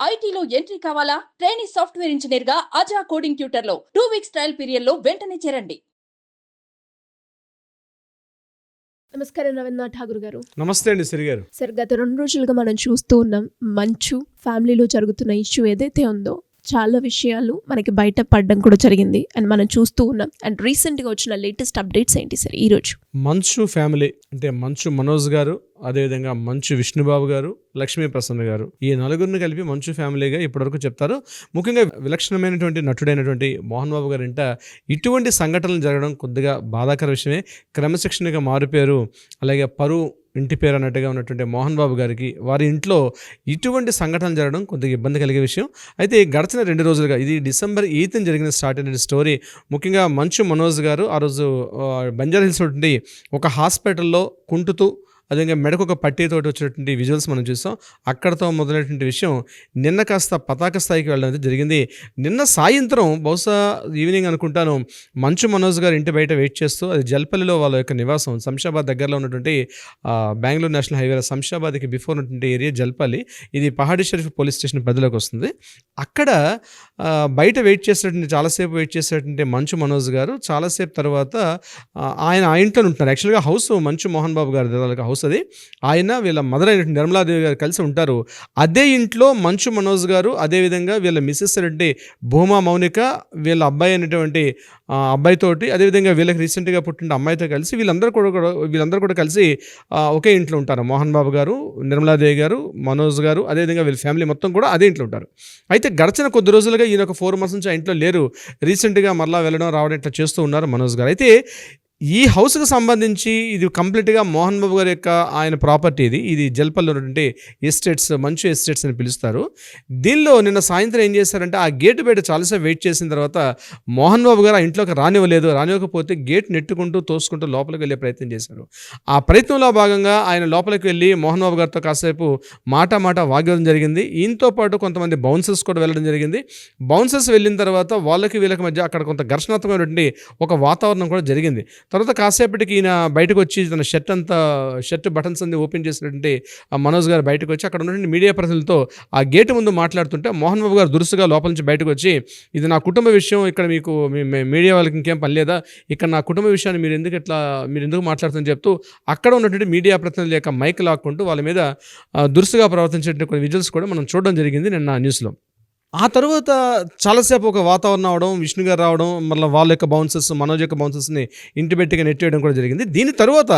ఐటీలో ఎంట్రీ కావాలా? Trainee software engineer గా అజా కోడింగ్ ట్యూటర్ లో 2 వీక్స్ ట్రయల్ పీరియడ్ లో వెంటనే చేరండి. నమస్కారం రవీంద్రనాథ్ ఠాగూర్ గారు. నమస్తే అండి సిరి గారు. సార్, గత 2 రోజులుగా మనం చూస్తూ ఉన్నాం, మంచు ఫ్యామిలీలో జరుగుతున్న ఇష్యూ ఏదైతే ఉందో చాలా విషయాలు మనకి బయట పడడం కూడా జరిగింది అండ్ మనం చూస్తూ ఉన్నాం. అండ్ రీసెంట్గా వచ్చిన లేటెస్ట్ అప్డేట్స్ ఏంటి సార్ ఈరోజు? మంచు ఫ్యామిలీ అంటే మంచు మనోజ్ గారు, అదేవిధంగా మంచు విష్ణుబాబు గారు, లక్ష్మీ ప్రసన్న గారు, ఈ నలుగురిని కలిపి మంచు ఫ్యామిలీగా ఇప్పటివరకు చెప్తారు. ముఖ్యంగా విలక్షణమైనటువంటి నటుడైనటువంటి మోహన్ బాబు గారి ఇంట ఇటువంటి సంఘటనలు జరగడం కొద్దిగా బాధాకర విషయమే. క్రమశిక్షణగా మారిపోయారు. అలాగే పరువు ఇంటి పేరు అన్నట్టుగా ఉన్నటువంటి మోహన్ బాబు గారికి వారి ఇంట్లో ఇటువంటి సంఘటనలు జరగడం కొద్దిగా ఇబ్బంది కలిగే విషయం. అయితే గడిచిన 2 రోజులుగా, ఇది December 8th జరిగిన స్టార్ట్ అయిన స్టోరీ. ముఖ్యంగా మంచు మనోజ్ గారు ఆ రోజు బంజారా హిల్స్ నుండి ఒక హాస్పిటల్లో కుంటుతూ, అదేవిధంగా మెడకు ఒక పట్టీతోటి వచ్చినటువంటి విజువల్స్ మనం చూసాం. అక్కడతో మొదలైనటువంటి విషయం నిన్న కాస్త పతాక స్థాయికి వెళ్ళడం అయితే జరిగింది. నిన్న సాయంత్రం బహుశా ఈవినింగ్ అనుకుంటాను, మంచు మనోజ్ గారు ఇంటి బయట వెయిట్ చేస్తూ, అది జల్పల్లిలో వాళ్ళ యొక్క నివాసం, శంషాబాద్ దగ్గరలో ఉన్నటువంటి బెంగళూరు నేషనల్ హైవేలో శంషాబాద్కి బిఫోర్ ఉన్నటువంటి ఏరియా జల్పల్లి. ఇది పహాడీ షరీఫ్ పోలీస్ స్టేషన్ పరిధిలోకి వస్తుంది. అక్కడ బయట వెయిట్ చేసేటువంటి, చాలాసేపు వెయిట్ చేసేటువంటి మంచు మనోజ్ గారు చాలాసేపు తర్వాత ఆయన ఆ ఇంట్లో ఉంటున్నారు. యాక్చువల్గా హౌస్ మంచు మోహన్ బాబు గారి హౌస్ అది. ఆయన వీళ్ళ మదర్ అయినటువంటి నిర్మలాదేవి గారు కలిసి ఉంటారు. అదే ఇంట్లో మంచు మనోజ్ గారు, అదేవిధంగా వీళ్ళ మిస్సెస్ రెడ్డి భూమా మౌనిక, వీళ్ళ అబ్బాయి అయినటువంటి అబ్బాయితోటి, అదేవిధంగా వీళ్ళకి రీసెంట్గా పుట్టిన అమ్మాయితో కలిసి వీళ్ళందరూ కూడా కలిసి ఒకే ఇంట్లో ఉంటారు. మోహన్ బాబు గారు, నిర్మలాదేవి గారు, మనోజ్ గారు, అదేవిధంగా వీళ్ళ ఫ్యామిలీ మొత్తం కూడా అదే ఇంట్లో ఉంటారు. అయితే గడిచిన కొద్ది రోజులుగా ఈయన ఒక 4 months నుంచి ఆ ఇంట్లో లేరు. రీసెంట్గా మరలా వెళ్ళడం రావడం ఇట్లా చేస్తూ ఉన్నారు మనోజ్ గారు. అయితే ఈ హౌస్కి సంబంధించి ఇది కంప్లీట్గా మోహన్ బాబు గారి యొక్క ఆయన ప్రాపర్టీ. ఇది జల్పల్లో ఉన్నటువంటి ఎస్టేట్స్, మంచు ఎస్టేట్స్ అని పిలుస్తారు. దీనిలో నిన్న సాయంత్రం ఏం చేశారంటే, ఆ గేటు బయట చాలాసేపు వెయిట్ చేసిన తర్వాత మోహన్ బాబు గారు ఆ ఇంట్లోకి రానివ్వకపోతే గేట్ నెట్టుకుంటూ తోసుకుంటూ లోపలికి వెళ్ళే ప్రయత్నం చేశారు. ఆ ప్రయత్నంలో భాగంగా ఆయన లోపలికి వెళ్ళి మోహన్ బాబు గారితో కాసేపు మాట వాగ్వాదం జరిగింది. ఈయనతో పాటు కొంతమంది బౌన్సర్స్ కూడా వెళ్ళడం జరిగింది. బౌన్సర్స్ వెళ్ళిన తర్వాత వాళ్ళకి వీళ్ళకి మధ్య అక్కడ కొంత ఘర్షణాత్మకమైనటువంటి ఒక వాతావరణం కూడా జరిగింది. తర్వాత కాసేపటికి ఈయన బయటకు వచ్చి తన షర్ట్ బటన్స్ అన్ని ఓపెన్ చేసినటువంటి మనోజ్ గారు బయటకు వచ్చి అక్కడ ఉన్నటువంటి మీడియా ప్రతినిధులతో ఆ గేటు ముందు మాట్లాడుతుంటే, మోహన్ బాబు గారు దురుసుగా లోపల నుంచి బయటకు వచ్చి, ఇది నా కుటుంబ విషయం, ఇక్కడ మీకు మీడియా వాళ్ళకి ఇంకేం పని లేదా, ఇక్కడ నా కుటుంబ విషయాన్ని మీరు ఎందుకు మాట్లాడుతుందని చెప్తూ అక్కడ ఉన్నటువంటి మీడియా ప్రతినిధుల యొక్క మైక్ లాక్కుంటూ వాళ్ళ మీద దురుసుగా ప్రవర్తించేటువంటి కొన్ని విజువల్స్ కూడా మనం చూడడం జరిగింది నిన్న న్యూస్లో. ఆ తర్వాత చాలాసేపు ఒక వాతావరణం అవడం, విష్ణు గారు రావడం, మళ్ళీ వాళ్ళ యొక్క బౌన్సర్స్, మనోజ్ యొక్క బౌన్సర్స్ని ఇంటి బెట్టిగా నెట్టేయడం కూడా జరిగింది. దీని తర్వాత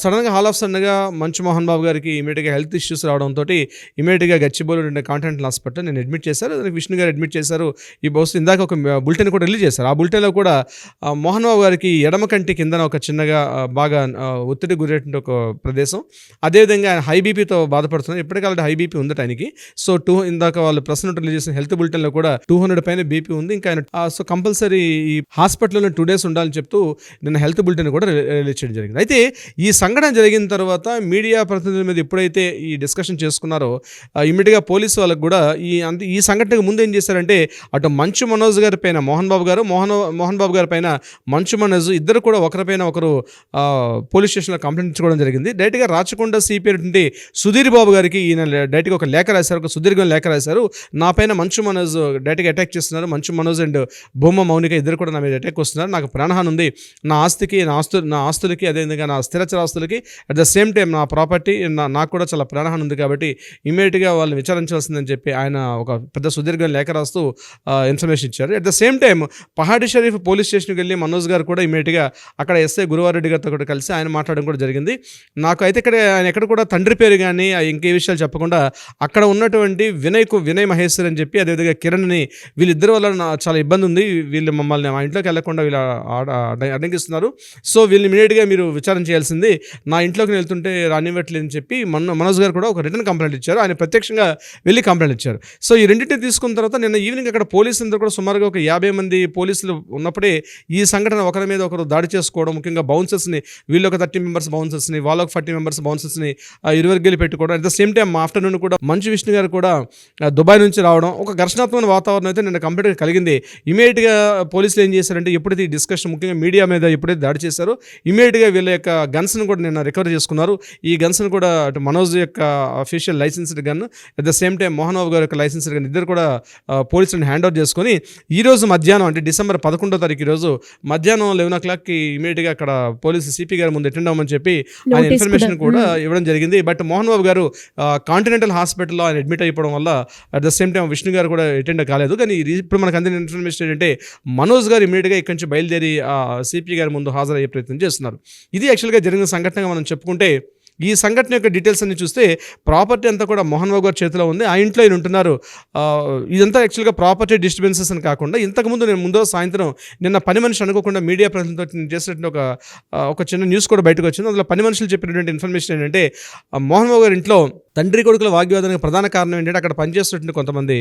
సడన్గా సడన్గా మంచు మోహన్ బాబు గారికి ఇమీడియట్గా హెల్త్ ఇష్యూస్ రావడంతో ఇమీడియట్గా గచ్చిబౌలి కాంటినెంటల్ హాస్పిటల్ నేను అడ్మిట్ చేశారు. విష్ణు గారు అడ్మిట్ చేశారు. ఈ బహుశా ఇందాక ఒక బులెటిన్ కూడా రిలీజ్ చేశారు. ఆ బులెటిన్లో కూడా మోహన్ బాబు గారికి ఎడమ కంటి కిందన ఒక చిన్నగా బాగా ఒత్తిడి గురేటువంటి ఒక ప్రదేశం, అదేవిధంగా ఆయన హై బీపీతో బాధపడుతున్నారు. ఎప్పటికీ హై బీపీ ఉంది ఆయనకి. సో ఇందాక వాళ్ళు ప్రెస్ నోట్ రిలీజ్ చేసిన హెల్త్ బులెటిన్లో కూడా 200 పైన బీపీ ఉంది. ఇంకా ఆయన సో కంపల్సరీ ఈ హాస్పిటల్లో 2 days ఉండాలని చెప్తూ నిన్న హెల్త్ బులెటిన్ కూడా రిలీజ్ చేయడం జరిగింది. అయితే ఈ సంఘటన జరిగిన తర్వాత మీడియా ప్రతినిధుల మీద ఎప్పుడైతే ఈ డిస్కషన్ చేసుకున్నారో ఇమ్మీడియట్గా పోలీసు వాళ్ళకు కూడా ఈ సంఘటనకు ముందు ఏం చేశారంటే, అటు మంచు మనోజ్ గారి పైన మోహన్ బాబు గారి పైన మంచు మనోజ్ ఇద్దరు కూడా ఒకరిపైన ఒకరు పోలీస్ స్టేషన్లో కంప్లైంట్ ఇచ్చుకోవడం జరిగింది. డైరెక్ట్గా రాచకొండ సిపి అయినటువంటి సుధీర్ బాబు గారికి ఈయన డైరెక్ట్గా ఒక లేఖ రాశారు, ఒక సుదీర్ఘ లేఖ రాశారు. నా పైన మంచు మనోజ్ డైరెక్ట్గా అటాక్ చేస్తున్నారు, మంచు మనోజ్ అండ్ భూమా మౌనిక ఇద్దరు కూడా నా మీద అటాక్ వస్తున్నారు, నాకు ప్రాణహాని ఉంది, నా ఆస్తులకి అదేవిధంగా నా స్థిరచర ఆస్తులకి అట్ ద సేమ్ టైం నా ప్రాపర్టీ నాకు కూడా చాలా ప్రాణహాని ఉంది, కాబట్టి ఇమీడియట్గా వాళ్ళని విచారించాల్సిందని చెప్పి ఆయన ఒక పెద్ద సుదీర్ఘ లేఖ రాస్తూ ఇన్ఫర్మేషన్ ఇచ్చారు. At the same time Pahadi Sharif police స్టేషన్కి వెళ్ళి మనోజ్ గారు కూడా ఇమీడియట్గా అక్కడ ఎస్ఐ గురువారెడ్డి గారితో కూడా కలిసి ఆయన మాట్లాడడం కూడా జరిగింది. నాకు అయితే ఇక్కడ ఆయన ఎక్కడ కూడా తండ్రి పేరు కానీ ఇంకే విషయాలు చెప్పకుండా అక్కడ ఉన్నటువంటి వినయ్ మహేశ్వర్ అని చెప్పి, అదేవిధంగా కిరణ్ని, వీళ్ళిద్దరి వల్ల చాలా ఇబ్బంది ఉంది, వీళ్ళు మమ్మల్ని మా ఇంట్లోకి వెళ్లకుండా వీళ్ళు అడ్డంకిస్తున్నారు, సో వీళ్ళని ఇమీడియట్గా మీరు విచారణ చేయాల్సింది, నా ఇంట్లోకి వెళ్తుంటే రానివ్వట్లేదని చెప్పి మనోజ్ గారు కూడా ఒక రిటర్న్ కంప్లైంట్ ఇచ్చారు. ఆయన ప్రత్యక్షంగా వెళ్ళి కంప్లైంట్ ఇచ్చారు. సో ఈ రెండింటిని తీసుకున్న తర్వాత నిన్న ఈవినింగ్ అక్కడ పోలీసులందరూ కూడా సుమారుగా ఒక 50 మంది పోలీసులు ఉన్నప్పుడే ఈ సంఘటన ఒకరి మీద ఒకరు దాడి చేసుకోవడం, ముఖ్యంగా బౌన్సర్స్ని, వీళ్ళు ఒక 30 members బౌన్సర్స్ని, వాళ్ళొక 40 members బౌన్సర్స్ని ఇరువరికి పెట్టుకోవడం. At the same time afternoon కూడా మంచు విష్ణు గారు కూడా దుబాయ్ నుంచి రావడం, ఒక ఘర్షణాత్మక వాతావరణం అయితే నిన్న కంప్లీట్గా కలిగింది. ఇమీడియట్గా పోలీసులు ఏం చేశారంటే ఎప్పుడైతే ఈ డిస్కషన్ ముఖ్యంగా మీడియా మీద ఎప్పుడైతే దాడి చేశారో ఇమీడియట్గా వీళ్ళ యొక్క గన్స్ను కూడా నిన్న రికవర్ చేసుకున్నారు. ఈ గన్స్ను కూడా అటు మనోజ్ యొక్క official licensed gun at the same time Mohan Babu గారి యొక్క లైసెన్స్డ్ గన్ ఇద్దరు కూడా పోలీసులను హ్యాండ్ ఓవర్ చేసుకొని ఈరోజు మధ్యాహ్నం అంటే డిసెంబర్ 11వ తారీఖు ఈరోజు మధ్యాహ్నం 11 o'clockకి ఇమీడియట్గా అక్కడ పోలీసు సిపి గారి ముందు అటెండ్ అవ్వమని చెప్పి ఆయన ఇన్ఫర్మేషన్ కూడా ఇవ్వడం జరిగింది. బట్ మోహన్ బాబు గారు కాంటినెంటల్ హాస్పిటల్లో ఆయన అడ్మిట్ అయిపోవడం వల్ల at the same time Vishnu గారు కూడా అటెండ్ కాలేదు. కానీ ఇప్పుడు మనకు అందిన ఇన్ఫర్మేషన్ ఏంటంటే మనోజ్ గారు ఇమీడియట్గా ఇక్కడి నుంచి బయలుదేరి సిపి గారి ముందు హాజరయ్యే ప్రయత్నం చేస్తున్నారు. ఇది యాక్చువల్గా జరిగిన సంఘటనగా మనం చెప్పుకుంటే ఈ సంఘటన యొక్క డీటెయిల్స్ అన్ని చూస్తే ప్రాపర్టీ అంతా కూడా మోహన్ బాబు గారి చేతిలో ఉంది. ఆ ఇంట్లో ఆయన ఉంటున్నారు. ఇదంతా యాక్చువల్గా ప్రాపర్టీ డిస్టర్బెన్సెస్ అని కాకుండా ఇంతకుముందు నేను ముందో సాయంత్రం నిన్న పని మనిషి అనుకోకుండా మీడియా ప్రతినిధితో చేసినట్టు ఒక చిన్న న్యూస్ కూడా బయటకు వచ్చింది. అందులో పని మనుషులు చెప్పినటువంటి ఇన్ఫర్మేషన్ ఏంటంటే మోహన్ బాబు గారి ఇంట్లో తండ్రి కొడుకుల వాగ్వాదానికి ప్రధాన కారణం ఏంటంటే అక్కడ పనిచేస్తున్నటువంటి కొంతమంది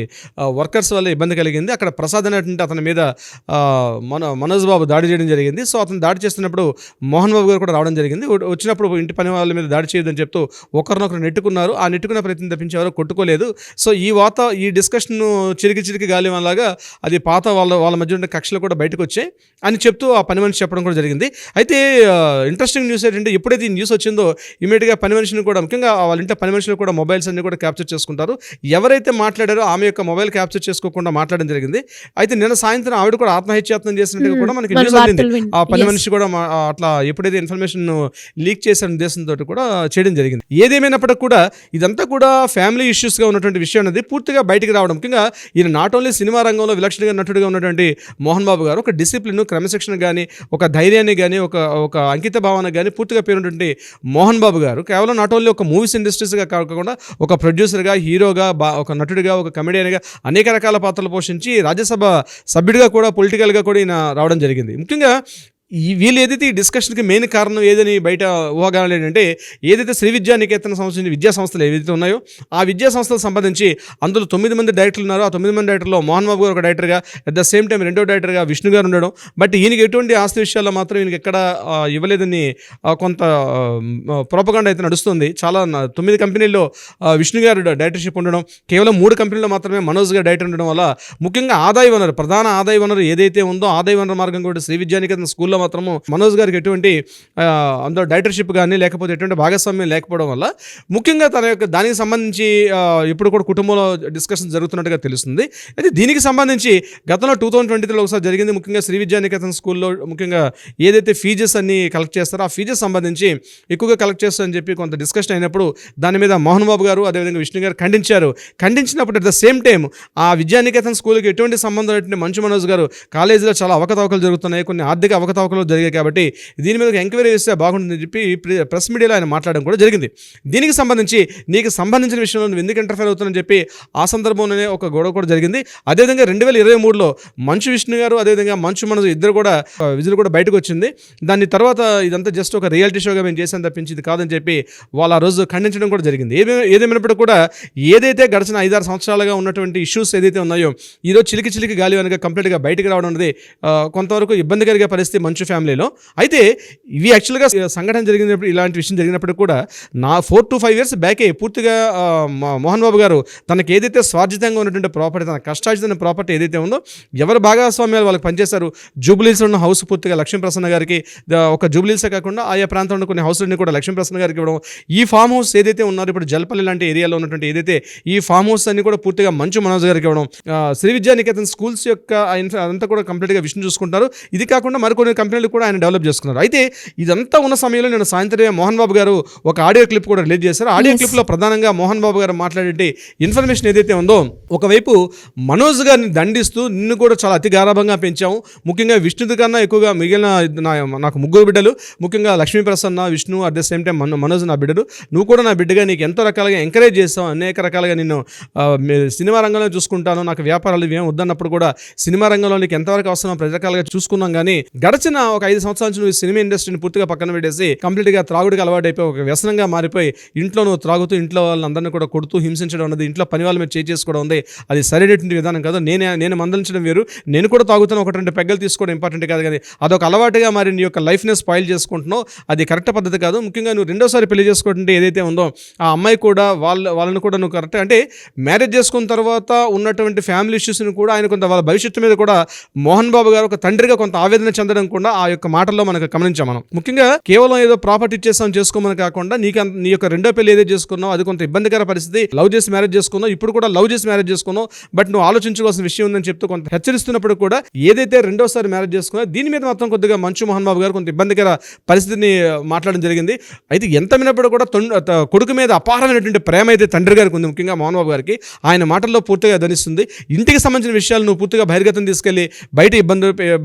వర్కర్స్ వల్ల ఇబ్బంది కలిగింది. అక్కడ ప్రసాద్ అనేటువంటి అతని మీద మనోజ్ బాబు దాడి చేయడం జరిగింది. సో అతను దాడి చేస్తున్నప్పుడు మోహన్ బాబు గారు కూడా రావడం జరిగింది. వచ్చినప్పుడు ఇంటి పని వాళ్ళ మీద దాడి చేయదని చెప్తూ ఒకరినొకరు నెట్టుకున్నారు. ఆ నెట్టుకున్న ప్రయత్నం తప్పించి ఎవరో కొట్టుకోలేదు. సో ఈ డిస్కషన్ చిరికి గాలి లాగా అది పాత వాళ్ళ మధ్య ఉన్న కక్షలు కూడా బయటకు వచ్చాయి అని చెప్తూ ఆ పని మనిషి చెప్పడం కూడా జరిగింది. అయితే ఇంట్రెస్టింగ్ న్యూస్ ఏంటంటే ఎప్పుడైతే ఈ న్యూస్ వచ్చిందో ఇమీడియట్గా పని మనిషిని కూడా ముఖ్యంగా వాళ్ళ ఇంట్లో పని మనుషులు కూడా మొబైల్స్ అన్ని కూడా క్యాప్చర్ చేసుకుంటారు. ఎవరైతే మాట్లాడారో ఆమె యొక్క మొబైల్ క్యాప్చర్ చేసుకోకుండా మాట్లాడడం జరిగింది. అయితే నిన్న సాయంత్రం ఆవిడ కూడా ఆత్మహత్యాయత్నం చేసినట్టుగా కూడా మనకి న్యూస్ అందింది. ఆ పని మనిషి కూడా అట్లా ఎప్పుడైతే ఇన్ఫర్మేషన్ లీక్ చేసిన ఉద్దేశంతో కూడా చేయడం జరిగింది. ఏదేమైనప్పటికీ కూడా ఇదంతా కూడా ఫ్యామిలీ ఇష్యూస్గా ఉన్నటువంటి విషయం అనేది పూర్తిగా బయటికి రావడం. ముఖ్యంగా ఈయన నాట్ ఓన్లీ సినిమా రంగంలో విలక్షణంగా నటుడిగా ఉన్నటువంటి మోహన్ బాబు గారు ఒక డిసిప్లిన్, క్రమశిక్షణ కానీ ఒక ధైర్యాన్ని కానీ ఒక అంకిత భావన కానీ పూర్తిగా పేరున్నటువంటి మోహన్ బాబు గారు కేవలం నాట్ ఓన్లీ ఒక మూవీస్ ఇండస్ట్రీస్గా కాకుండా ఒక ప్రొడ్యూసర్గా, హీరోగా, ఒక నటుడిగా, ఒక కమెడియన్గా అనేక రకాల పాత్రలు పోషించి రాజ్యసభ సభ్యుడిగా కూడా పొలిటికల్గా కూడా ఈయన రావడం జరిగింది. ముఖ్యంగా వీళ్ళు ఏదైతే ఈ డిస్కషన్కి మెయిన్ కారణం ఏదని బయట ఊహాగానాలు ఏంటంటే ఏదైతే శ్రీ విద్యా నికేతన సంబంధించిన విద్యా సంస్థలు ఏవైతే ఉన్నాయో ఆ విద్యా సంస్థలకు సంబంధించి అందులో 9 మంది డైరెక్టర్లు ఉన్నారు. ఆ 9 మంది డైరెక్టర్లో మోహన్ బాబు గారు ఒక డైరెక్టర్గా అట్ ద సేమ్ టైం రెండో డైరెక్టర్గా విష్ణు గారు ఉండడం. బట్ ఈయనకి ఎటువంటి ఆస్తి విషయాల్లో మాత్రం ఈయనకి ఎక్కడ ఇవ్వలేదని కొంత ప్రోపగాండా అయితే నడుస్తుంది. చాలా 9 కంపెనీల్లో విష్ణు గారు డైరెక్టర్షిప్ ఉండడం, కేవలం 3 కంపెనీల్లో మాత్రమే మనోజ్ గారు డైరెక్టర్ ఉండడం వల్ల ముఖ్యంగా ఆదాయ వనరు, ప్రధాన ఆదాయ వనరు ఏదైతే ఉందో ఆదాయ వనరు మార్గం కూడా శ్రీ విద్యా నికేతన స్కూల్లో మాత్రము మనోజ్ గారికి ఎటువంటి అందులో డైరెక్టర్షిప్ కానీ లేకపోతే ఎటువంటి భాగస్వామ్యం లేకపోవడం వల్ల ముఖ్యంగా తన యొక్క దానికి సంబంధించి ఇప్పుడు కూడా కుటుంబంలో డిస్కషన్ జరుగుతున్నట్టుగా తెలుస్తుంది. అయితే దీనికి సంబంధించి గతంలో 2023లో ఒకసారి జరిగింది. ముఖ్యంగా శ్రీ విద్యా నికేతన్ స్కూల్లో ముఖ్యంగా ఏదైతే ఫీజెస్ అన్ని కలెక్ట్ చేస్తారో ఆ ఫీజెస్ సంబంధించి ఎక్కువగా కలెక్ట్ చేస్తారని చెప్పి కొంత డిస్కషన్ అయినప్పుడు దాని మీద మోహన్ బాబు గారు అదేవిధంగా విష్ణు గారు ఖండించినప్పుడు అట్ ద సేమ్ టైం ఆ విద్యా నికేతన్ స్కూల్కి ఎటువంటి సంబంధం లేని మంచు మనోజ్ గారు కాలేజీలో చాలా అవకతవకలు జరుగుతున్నాయి, కొన్ని ఆర్థిక అవకతవకలు జరిగాయి కాబట్టి దీని మీద ఎంక్వైరీ చేస్తే బాగుంటుందని చెప్పి ప్రెస్ మీడియాలో ఆయన మాట్లాడడం కూడా జరిగింది. దీనికి సంబంధించి నీకు సంబంధించిన విషయంలో నువ్వు ఎందుకు ఇంటర్ఫేర్ అవుతానని చెప్పి ఆ సందర్భంలోనే ఒక గొడవ కూడా జరిగింది. అదేవిధంగా 2023లో మంచు విష్ణు గారు అదేవిధంగా మంచు మనోజ్ ఇద్దరు కూడా విజులు కూడా బయటకు వచ్చింది. దాని తర్వాత ఇదంతా జస్ట్ ఒక రియాలిటీ షోగా మేము చేసాను తప్పించింది కాదని చెప్పి వాళ్ళు ఆ రోజు ఖండించడం కూడా జరిగింది. ఏదేమైనప్పటికీ కూడా ఏదైతే గడిచిన 5-6 సంవత్సరాలుగా ఉన్నటువంటి ఇష్యూస్ ఏదైతే ఉన్నాయో ఈరోజు చిలికి గాలి వెనక కంప్లీట్గా బయటకు రావడం అనేది కొంతవరకు ఇబ్బంది కలిగే పరిస్థితి మంచు ఫ్యామిలీలో. అయితే ఇవి యాక్చువల్గా సంఘటన జరిగినప్పుడు ఇలాంటి విషయం జరిగినప్పటికీ కూడా 4 to 5 years బ్యాకే పూర్తిగా మోహన్ బాబు గారు తనకి ఏదైతే స్వార్జితంగా ఉన్నటువంటి ప్రాపర్టీ, తన కష్టార్జిత ప్రాపర్టీ ఏదైతే ఉందో ఎవరు భాగస్వామ్యాలు వాళ్ళకి పనిచేశారు. జూబ్లీస్లో ఉన్న హౌస్ పూర్తిగా లక్ష్మీప్రసన్న గారికి, ఒక జూబ్లీసే కాకుండా ఆయా ప్రాంతంలో కొన్ని హౌస్లన్నీ కూడా లక్ష్మీప్రసన్న గారికి ఇవ్వడం. ఈ ఫామ్ హౌస్ ఏదైతే ఉన్నారో ఇప్పుడు జల్పల్లి లాంటి ఏరియాలో ఉన్నటువంటి ఏదైతే ఈ ఫామ్ హౌస్ అన్ని కూడా పూర్తిగా మంచు మనోజ్ గారికి ఇవ్వడం. శ్రీ విద్యా నికేతన్ స్కూల్స్ యొక్క అదంతా కూడా కంప్లీట్గా విష్ణు చూసుకుంటారు. ఇది కాకుండా మరికొన్ని కంపెనీలు కూడా ఆయన డెవలప్ చేసుకున్నారు. అయితే ఇదంతా ఉన్న సమయంలో నేను సాయంత్రం మోహన్ బాబు గారు ఒక ఆడియో క్లిప్ కూడా రిలీజ్ చేశారు. ఆడియో క్లిప్లో ప్రధానంగా మోహన్ బాబు గారు మాట్లాడే ఇన్ఫర్మేషన్ ఏదైతే ఉందో ఒకవైపు మనోజ్ గారిని దండిస్తూ నిన్ను కూడా చాలా అతి గారాభంగా పెంచాము, ముఖ్యంగా విష్ణుది కన్నా ఎక్కువగా మిగిలిన నాకు 3 బిడ్డలు, ముఖ్యంగా Lakshmi Prasanna, Vishnu at the same time Manoj నా బిడ్డలు, నువ్వు కూడా నా బిడ్డగా నీకు ఎంతో రకాలుగా ఎంకరేజ్ చేస్తావు, అనేక రకాలుగా నిన్ను సినిమా రంగంలో చూసుకుంటాను, నాకు వ్యాపారాలు ఇవేం వద్దన్నప్పుడు కూడా సినిమా రంగంలో నీకు ఎంతవరకు అవసరం ప్రతి రకాలుగా చూసుకున్నాం. కానీ గడిచిన సడన్ ఒక 5 సంవత్సరాల నుంచి నువ్వు సినిమా ఇండస్ట్రీని పూర్తిగా పక్కన పెట్టేసి కంప్లీట్గా త్రాగుడికి అలవాటు అయిపోయి ఒక వ్యసనంగా మారిపోయి ఇంట్లో నువ్వు త్రాగుతూ ఇంట్లో వాళ్ళందరినీ కూడా కొడుతూ హింసించడం ఉన్నది, ఇంట్లో పని వాళ్ళ మీద చేసుకోవడం ఉంది, అది సరైనటువంటి విధానం కాదు. నేను మందలించడం వేరు, నేను కూడా తాగుతాను, 1-2 పెగ్గలు తీసుకోవడం ఇంపార్టెంట్ కాదు, కానీ అదొక అలవాటుగా మరి నీ యొక్క లైఫ్ని స్పాయిల్ చేసుకుంటున్నావు, అది కరెక్ట్ పద్ధతి కాదు. ముఖ్యంగా నువ్వు రెండోసారి పెళ్లి చేసుకుంటే ఏదైతే ఉందో ఆ అమ్మాయి కూడా వాళ్ళని కూడా నువ్వు కరెక్ట్ అంటే మ్యారేజ్ చేసుకున్న తర్వాత ఉన్నటువంటి ఫ్యామిలీ ఇష్యూస్ని కూడా ఆయన కొంత వాళ్ళ భవిష్యత్తు మీద కూడా మోహన్ బాబు గారు ఒక తండ్రిగా కొంత ఆవేదన చెందడం కూడా ఆ యొక్క మాటల్లో మనకు గమనించాం. మనం ముఖ్యంగా కేవలం ఏదో ప్రాపర్టీ ఇచ్చేసాం చేసుకోమని కాకుండా నీ యొక్క రెండో పెళ్లి ఏదైతే చేసుకున్నావు అది కొంత ఇబ్బందికర పరిస్థితి, లవ్ చేసి మ్యారేజ్ చేసుకున్నావు, ఇప్పుడు కూడా లవ్ చేసి మ్యారేజ్ చేసుకున్నావు, బట్ నువ్వు ఆలోచించుకోవాల్సిన విషయం ఉందని చెప్తూ కొంత హెచ్చరిస్తున్నప్పుడు కూడా ఏదైతే రెండోసారి మ్యారేజ్ చేసుకున్నావు దీని మీద మాత్రం కొద్దిగా మంచు మోహన్ బాబు గారు కొంత ఇబ్బందికర పరిస్థితిని మాట్లాడడం జరిగింది. అయితే ఎంత విన్నప్పుడు కూడా కొడుకు మీద అపారమైనటువంటి ప్రేమ అయితే తండ్రి గారికి ఉంది, ముఖ్యంగా మోహన్ బాబు గారికి. ఆయన మాటల్లో పూర్తిగా ధ్వనిస్తుంది. ఇంటికి సంబంధించిన విషయాలు నువ్వు పూర్తిగా బహిర్గతం తీసుకెళ్లి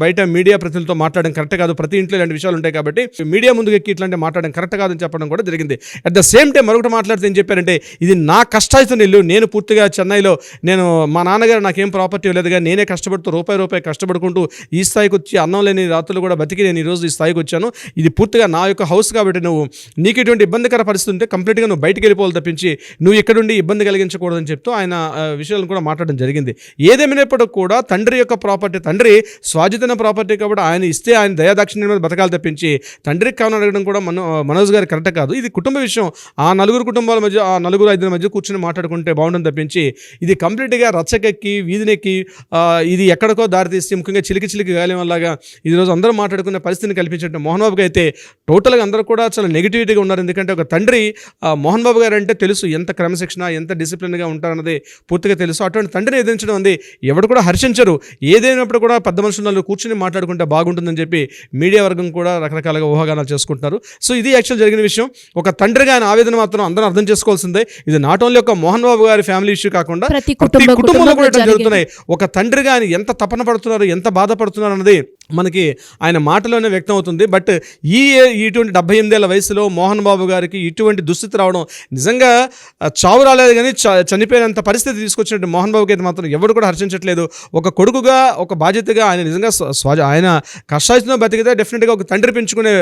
బయట మీడియా ప్రతినిధులతో మాట్లాడడం కరెక్ట్ కాదు, ప్రతి ఇంట్లో ఇలాంటి విషయాలు ఉంటాయి కాబట్టి మీడియా ముందుకు ఎక్కి ఇట్లాంటి మాట్లాడడం కరెక్ట్ కాదని చెప్పడం కూడా జరిగింది. అట్ ద సేమ్ టైం మరొకటి మాట్లాడితే ఏం చెప్పారంటే, ఇది నా కష్టాయితున్న ఇల్లు, నేను పూర్తిగా చెన్నైలో మా నాన్నగారు నాకేం ప్రాపర్టీ లేదు కానీ నేనే కష్టపడుతూ రూపాయి కష్టపడుకుంటూ ఈ స్థాయికి వచ్చి అన్నం లేని రాత్రులు కూడా బతికి నేను ఈరోజు ఈ స్థాయికి వచ్చాను, ఇది పూర్తిగా నా యొక్క హౌస్ కాబట్టి నీకు ఇటువంటి ఇబ్బందికర పరిస్థితి ఉంటే కంప్లీట్గా నువ్వు బయటికి వెళ్ళిపోవాలి తప్పించి నువ్వు ఇక్కడుండి ఇబ్బంది కలిగించకూడదని చెప్తూ ఆయన విషయాలను కూడా మాట్లాడడం జరిగింది. ఏదేమైనప్పటికీ కూడా తండ్రి యొక్క ప్రాపర్టీ, తండ్రి స్వాధీన ప్రాపర్టీ కాబట్టి ఆయన ఇస్తే ఆయన దయాదాక్షిణ్యం మీద బతకాలి తప్పించి తండ్రికి కావాలని అడగడం కూడా మనోజ్ గారు కరెక్ట్ కాదు. ఇది కుటుంబ విషయం, ఆ 4 కుటుంబాల మధ్య, ఆ 4-5 మధ్య కూర్చొని మాట్లాడుకుంటే బాగుంటుంది తప్పించి ఇది కంప్లీట్గా రచ్చకెక్కి వీధినెక్కి ఇది ఎక్కడికో దారితీసి ముఖ్యంగా చిలికి గాలి వల్లగా ఈరోజు అందరూ మాట్లాడుకునే పరిస్థితిని కల్పించే మోహన్ బాబుకి అయితే టోటల్గా అందరూ కూడా చాలా నెగిటివిటీగా ఉన్నారు. ఎందుకంటే ఒక తండ్రి మోహన్ బాబు గారు అంటే తెలుసు ఎంత క్రమశిక్షణ ఎంత డిసిప్లిన్గా ఉంటారన్నది పూర్తిగా తెలుసు. అటువంటి తండ్రిని ఎదిరించడం ఉంది ఎవరు కూడా హర్షించరు. ఏదైనప్పుడు కూడా పెద్ద మనుషులు కూర్చొని మాట్లాడుకుంటే బాగుంటుందని చెప్పి మీడియా వర్గం కూడా రకరకాలుగా ఊహాగానాలు చేసుకుంటున్నారు. సో ఇది యాక్చువల్ జరిగిన విషయం. ఒక తండ్రిగా ఆయన ఆవేదన మాత్రం అందరూ అర్థం చేసుకోవాల్సిందే. ఇది నాట్ ఓన్లీ ఒక మోహన్ బాబు గారి ఫ్యామిలీ ఇష్యూ కాకుండా ప్రతి కుటుంబంలో కూడా జరుగుతున్నాయి. ఒక తండ్రిగా ఆయన ఎంత తపన పడుతున్నారు, ఎంత బాధపడుతున్నారు అన్నది మనకి ఆయన మాటలోనే వ్యక్తం అవుతుంది. బట్ ఇటువంటి 78 ఏళ్ల వయసులో మోహన్ బాబు గారికి ఇటువంటి దుస్థితి రావడం నిజంగా చావు రాలేదు కానీ చనిపోయినంత పరిస్థితి తీసుకొచ్చినట్టు మోహన్ బాబుకి అయితే మాత్రం ఎవరు కూడా హర్షించట్లేదు. ఒక కొడుకుగా, ఒక బాధ్యతగా ఆయన నిజంగా ఆయన కష్టాయితో బతికితే డెఫినెట్గా ఒక తండ్రి పెంచుకునే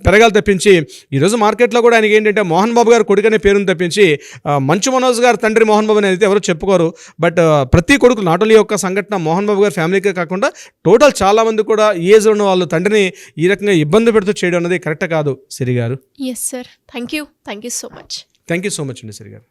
పెరగాలి తప్పించి ఈరోజు మార్కెట్లో కూడా ఆయనకి ఏంటంటే మోహన్ బాబు గారు కొడుకు అనే పేరును తప్పించి మంచు మనోజ్ గారు తండ్రి మోహన్ బాబు అనేది ఎవరు చెప్పుకోరు. బట్ ప్రతి కొడుకు నాట్ ఓన్లీ యొక్క సంఘటన మోహన్ బాబు గారి ఫ్యామిలీకే కాకుండా టోటల్ చాలామంది కూడా ఏజ్ ఉన్న వాళ్ళు తండ్రిని ఈ రకంగా ఇబ్బంది పెడుతూ చేయడం అనేది కరెక్ట్ కాదు సిరి గారు. Yes sir, thank you so much. Thank you so much అండి సిరి గారు.